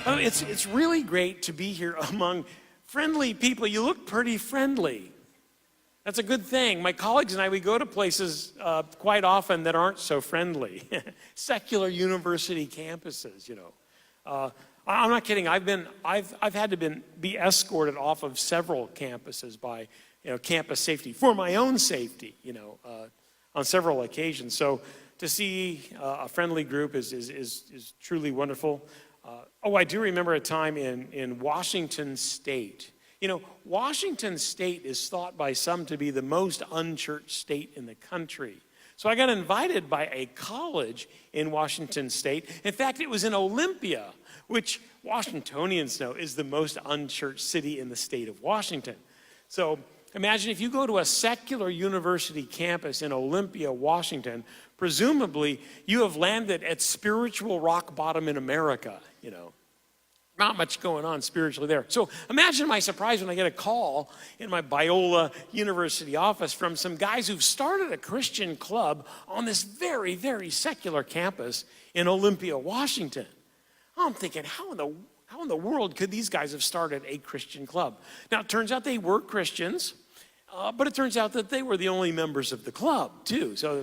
Oh, it's really great to be here among friendly people. You look pretty friendly. That's a good thing. My colleagues and I, we go to places quite often that aren't so friendly. Secular university campuses, you know. I'm not kidding. I've had to be escorted off of several campuses by, campus safety for my own safety, on several occasions. So to see a friendly group is truly wonderful. I do remember a time in Washington State. Washington State is thought by some to be the most unchurched state in the country. So I got invited by a college in Washington State. In fact, it was in Olympia, which Washingtonians know is the most unchurched city in the state of Washington. So imagine if you go to a secular university campus in Olympia, Washington, presumably you have landed at spiritual rock bottom in America, Not much going on spiritually there. So imagine my surprise when I get a call in my Biola University office from some guys who've started a Christian club on this very, very secular campus in Olympia, Washington. I'm thinking, how in the world could these guys have started a Christian club? Now, it turns out they were Christians, but it turns out that they were the only members of the club, too. So it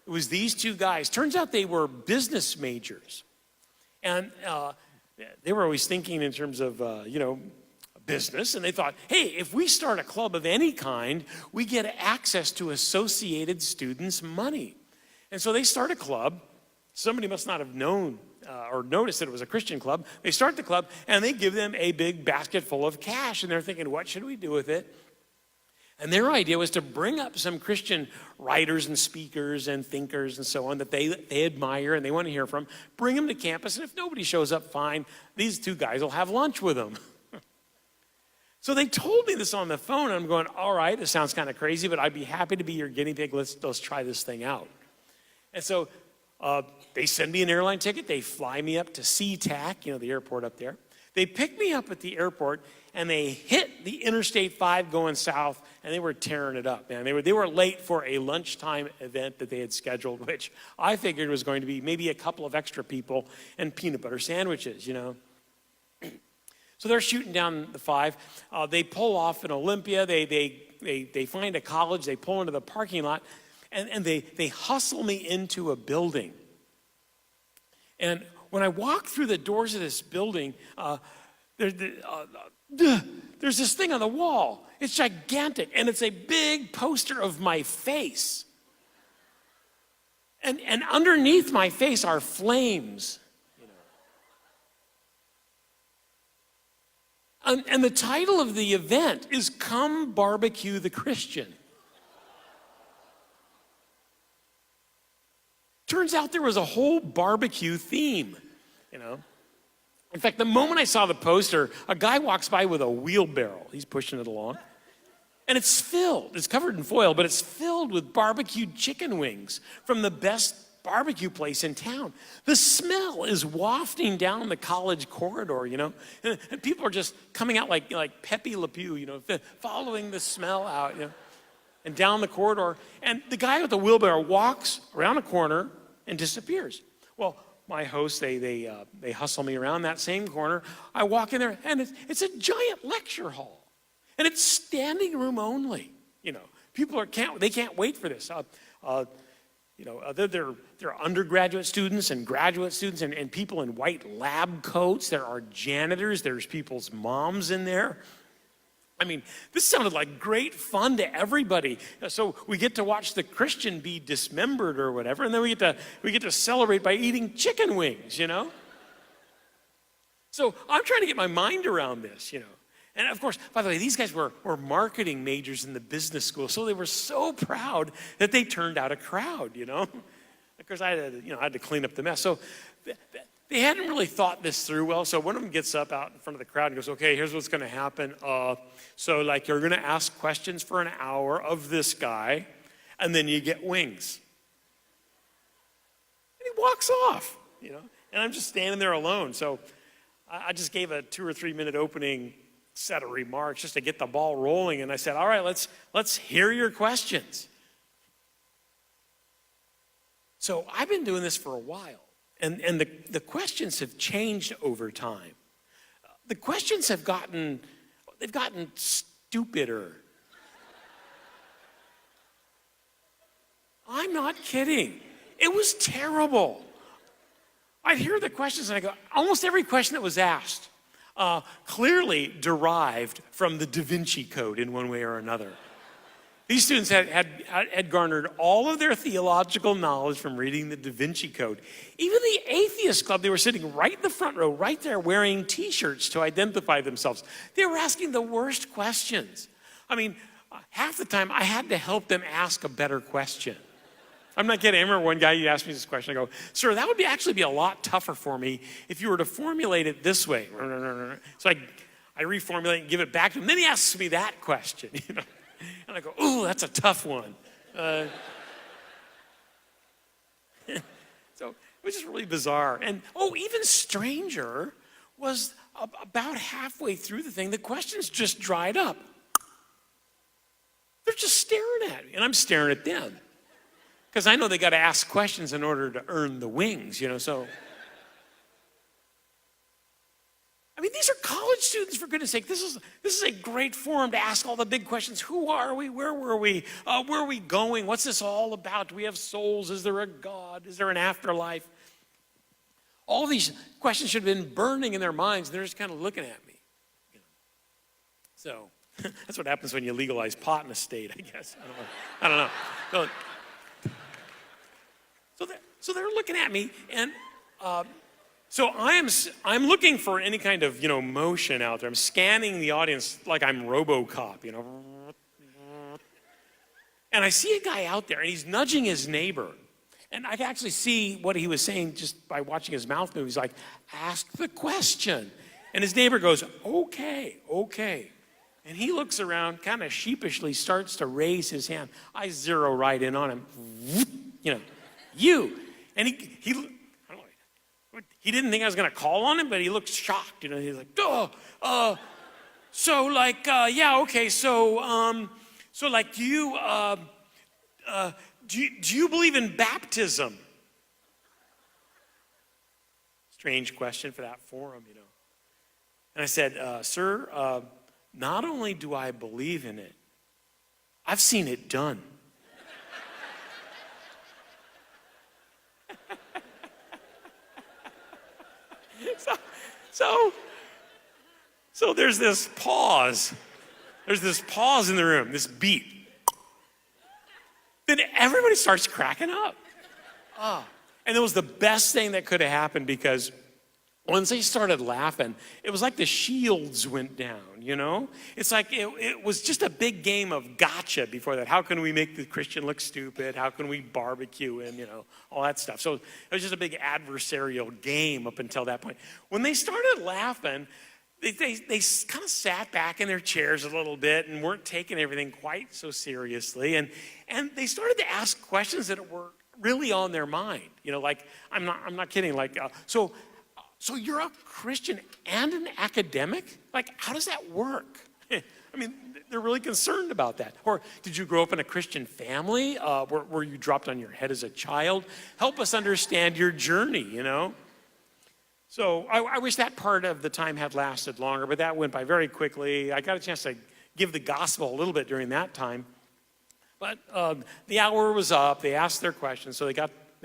was these two guys. Turns out they were business majors. And they were always thinking in terms of, business. And they thought, hey, if we start a club of any kind, we get access to Associated Students' money. And so they start a club. Somebody must not have known or noticed that it was a Christian club. They start the club, and they give them a big basket full of cash. And they're thinking, what should we do with it? And their idea was to bring up some Christian writers and speakers and thinkers and so on that they admire and they want to hear from, bring them to campus, and if nobody shows up, fine, these two guys will have lunch with them. So they told me this on the phone, and I'm going, all right, this sounds kind of crazy, but I'd be happy to be your guinea pig. Let's try this thing out. And so they send me an airline ticket. They fly me up to SeaTac, the airport up there. They pick me up at the airport, and they hit the Interstate 5 going south, and they were tearing it up, man. They were late for a lunchtime event that they had scheduled, which I figured was going to be maybe a couple of extra people and peanut butter sandwiches, So they're shooting down the 5. They pull off in Olympia. They find a college. They pull into the parking lot, and they hustle me into a building. And when I walk through the doors of this building, there's this thing on the wall. It's gigantic, and it's a big poster of my face. And underneath my face are flames. And the title of the event is Come Barbecue the Christian. Turns out there was a whole barbecue theme, In fact, the moment I saw the poster, a guy walks by with a wheelbarrow. He's pushing it along. And it's filled. It's covered in foil, but it's filled with barbecued chicken wings from the best barbecue place in town. The smell is wafting down the college corridor, And people are just coming out like Pepe Le Pew, following the smell out, and down the corridor. And the guy with the wheelbarrow walks around a corner and disappears. Well, my hosts, they hustle me around that same corner. I walk in there, and it's a giant lecture hall. And it's standing room only. People they can't wait for this. They're undergraduate students and graduate students and people in white lab coats. There are janitors. There's people's moms in there. I mean, this sounded like great fun to everybody. So we get to watch the Christian be dismembered or whatever, and then we get to celebrate by eating chicken wings, So I'm trying to get my mind around this, And of course, by the way, these guys were marketing majors in the business school, so they were so proud that they turned out a crowd, Of course, I had to clean up the mess. So they hadn't really thought this through well. So one of them gets up out in front of the crowd and goes, "Okay, here's what's going to happen. You're going to ask questions for an hour of this guy, and then you get wings." And he walks off, And I'm just standing there alone. So I just gave a 2 or 3 minute opening set of remarks just to get the ball rolling. And I said, all right, let's hear your questions. So I've been doing this for a while, and the questions have changed over time. The questions have gotten stupider. I'm not kidding. It was terrible. I'd hear the questions and I go, almost every question that was asked clearly derived from the Da Vinci Code in one way or another. These students had garnered all of their theological knowledge from reading the Da Vinci Code. Even the atheist club, they were sitting right in the front row, right there, wearing T-shirts to identify themselves. They were asking the worst questions. I mean, half the time I had to help them ask a better question. I'm not kidding. I remember one guy, he asked me this question. I go, sir, that would actually be a lot tougher for me if you were to formulate it this way. So I reformulate and give it back to him. Then he asks me that question, you know. And I go, ooh, that's a tough one. So it was just really bizarre. And even stranger was about halfway through the thing, the questions just dried up. They're just staring at me, and I'm staring at them. Because I know they got to ask questions in order to earn the wings, you know, so. I mean, these are college students, for goodness sake. This is a great forum to ask all the big questions. Who are we? Where were we? Where are we going? What's this all about? Do we have souls? Is there a God? Is there an afterlife? All these questions should have been burning in their minds, and they're just kind of looking at me. You know. So that's what happens when you legalize pot in a state, I guess. I don't know. So they're looking at me, and so I'm looking for any kind of, you know, motion out there. I'm scanning the audience like I'm RoboCop, you know. And I see a guy out there, and he's nudging his neighbor. And I can actually see what he was saying just by watching his mouth move. He's like, ask the question. And his neighbor goes, okay. And he looks around, kind of sheepishly starts to raise his hand. I zero right in on him. You know, you. And he I don't know, he didn't think I was going to call on him, but he looked shocked. You know, he's like, so like, yeah, okay. So like, do you believe in baptism? Strange question for that forum, you know. And I said, sir, not only do I believe in it, I've seen it done. So there's this pause. There's this pause in the room, this beat. Then everybody starts cracking up. And it was the best thing that could have happened, because once they started laughing, it was like the shields went down, you know? It's like it was just a big game of gotcha before that. How can we make the Christian look stupid? How can we barbecue him, you know, all that stuff. So it was just a big adversarial game up until that point. When they started laughing, they kind of sat back in their chairs a little bit and weren't taking everything quite so seriously. And they started to ask questions that were really on their mind. You know, like, I'm not kidding, like, so you're a Christian and an academic? Like, how does that work? I mean, they're really concerned about that. Or did you grow up in a Christian family? Were you dropped on your head as a child? Help us understand your journey, you know? So I wish that part of the time had lasted longer, but that went by very quickly. I got a chance to give the gospel a little bit during that time. But the hour was up. They asked their questions, so they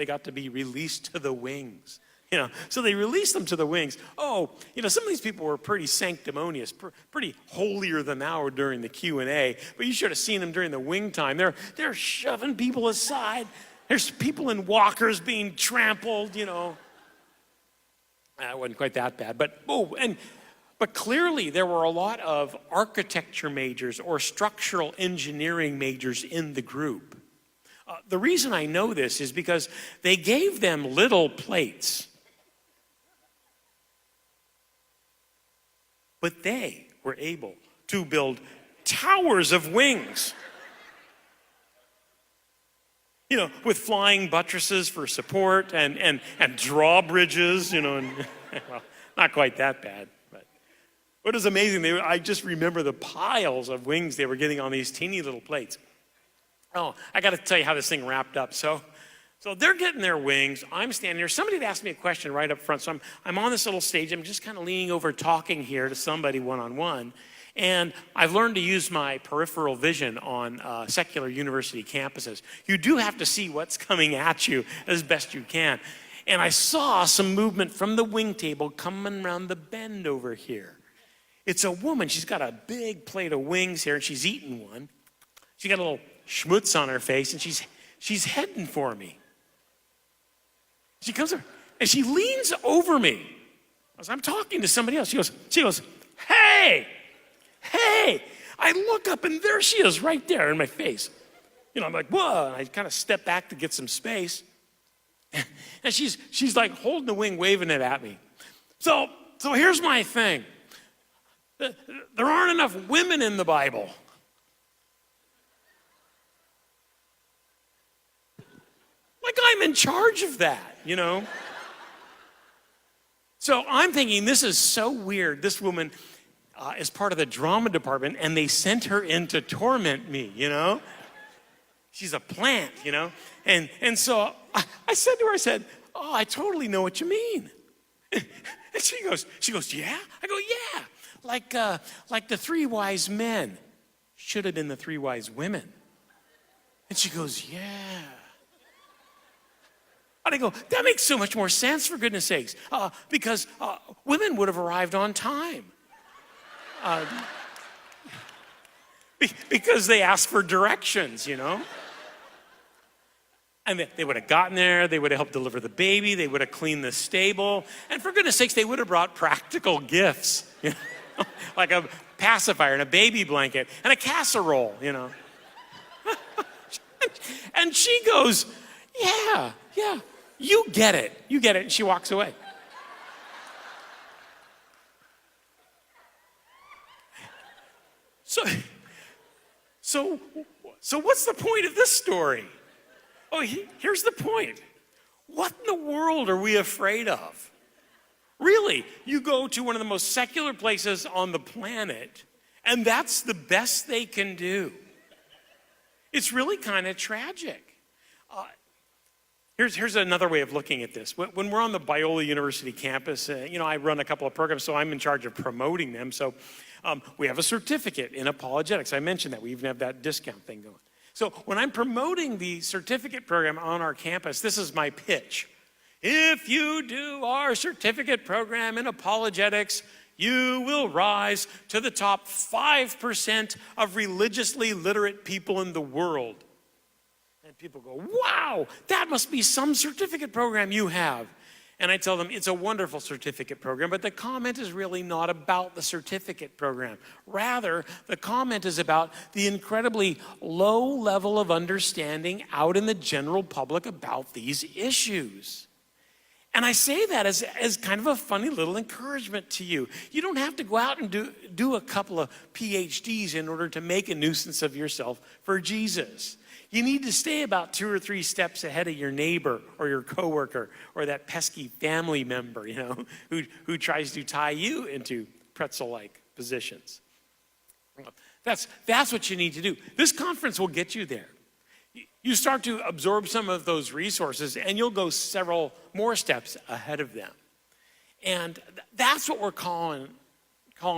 got to be released to the wings. You know, so they released them to the wings. Oh, you know, some of these people were pretty sanctimonious, pretty holier than thou during the Q&A, but you should have seen them during the wing time. They're shoving people aside. There's people in walkers being trampled, you know. It wasn't quite that bad, but clearly there were a lot of architecture majors or structural engineering majors in the group. The reason I know this is because they gave them little plates. But they were able to build towers of wings, you know, with flying buttresses for support and drawbridges, you know, and well, not quite that bad. But it was amazing. I just remember the piles of wings they were getting on these teeny little plates. Oh, I got to tell you how this thing wrapped up. So So they're getting their wings. I'm standing there. Somebody had asked me a question right up front. So I'm on this little stage. I'm just kind of leaning over talking here to somebody one-on-one. And I've learned to use my peripheral vision on secular university campuses. You do have to see what's coming at you as best you can. And I saw some movement from the wing table coming around the bend over here. It's a woman. She's got a big plate of wings here, and she's eating one. She's got a little schmutz on her face, and she's heading for me. She comes over, and she leans over me as I'm talking to somebody else. She goes, hey! I look up, and there she is right there in my face. I'm like, whoa, and I kind of step back to get some space. And she's like holding the wing, waving it at me. So here's my thing. There aren't enough women in the Bible. Like I'm in charge of that, So I'm thinking, this is so weird. This woman is part of the drama department, and they sent her in to torment me, She's a plant, And so I said to her, oh, I totally know what you mean. And she goes, yeah? I go, yeah. Like the three wise men should have been the three wise women. And she goes, yeah. And I go, that makes so much more sense, for goodness sakes, because women would have arrived on time. Because they asked for directions, And they would have gotten there, they would have helped deliver the baby, they would have cleaned the stable, and for goodness sakes, they would have brought practical gifts, like a pacifier and a baby blanket and a casserole, And she goes, yeah, you get it, and she walks away. So what's the point of this story? Oh, here's the point. What in the world are we afraid of? Really, you go to one of the most secular places on the planet, and that's the best they can do. It's really kind of tragic. Here's another way of looking at this. When we're on the Biola University campus, I run a couple of programs, so I'm in charge of promoting them. So we have a certificate in apologetics. I mentioned that. We even have that discount thing going. So when I'm promoting the certificate program on our campus, this is my pitch. If you do our certificate program in apologetics, you will rise to the top 5% of religiously literate people in the world. And people go, wow, that must be some certificate program you have. And I tell them, it's a wonderful certificate program, but the comment is really not about the certificate program. Rather, the comment is about the incredibly low level of understanding out in the general public about these issues. And I say that as kind of a funny little encouragement to you. You don't have to go out and do a couple of PhDs in order to make a nuisance of yourself for Jesus. You need to stay about 2 or 3 steps ahead of your neighbor or your coworker or that pesky family member, who tries to tie you into pretzel-like positions. That's what you need to do. This conference will get you there. You start to absorb some of those resources, and you'll go several more steps ahead of them. And that's what we're calling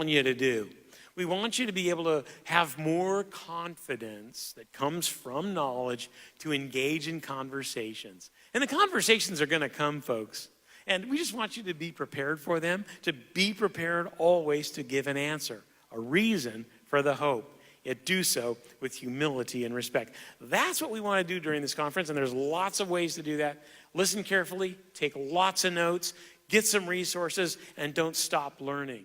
you to do. We want you to be able to have more confidence that comes from knowledge to engage in conversations. And the conversations are going to come, folks. And we just want you to be prepared for them, to be prepared always to give an answer, a reason for the hope. Yet do so with humility and respect. That's what we want to do during this conference, and there's lots of ways to do that. Listen carefully, take lots of notes, get some resources, and don't stop learning.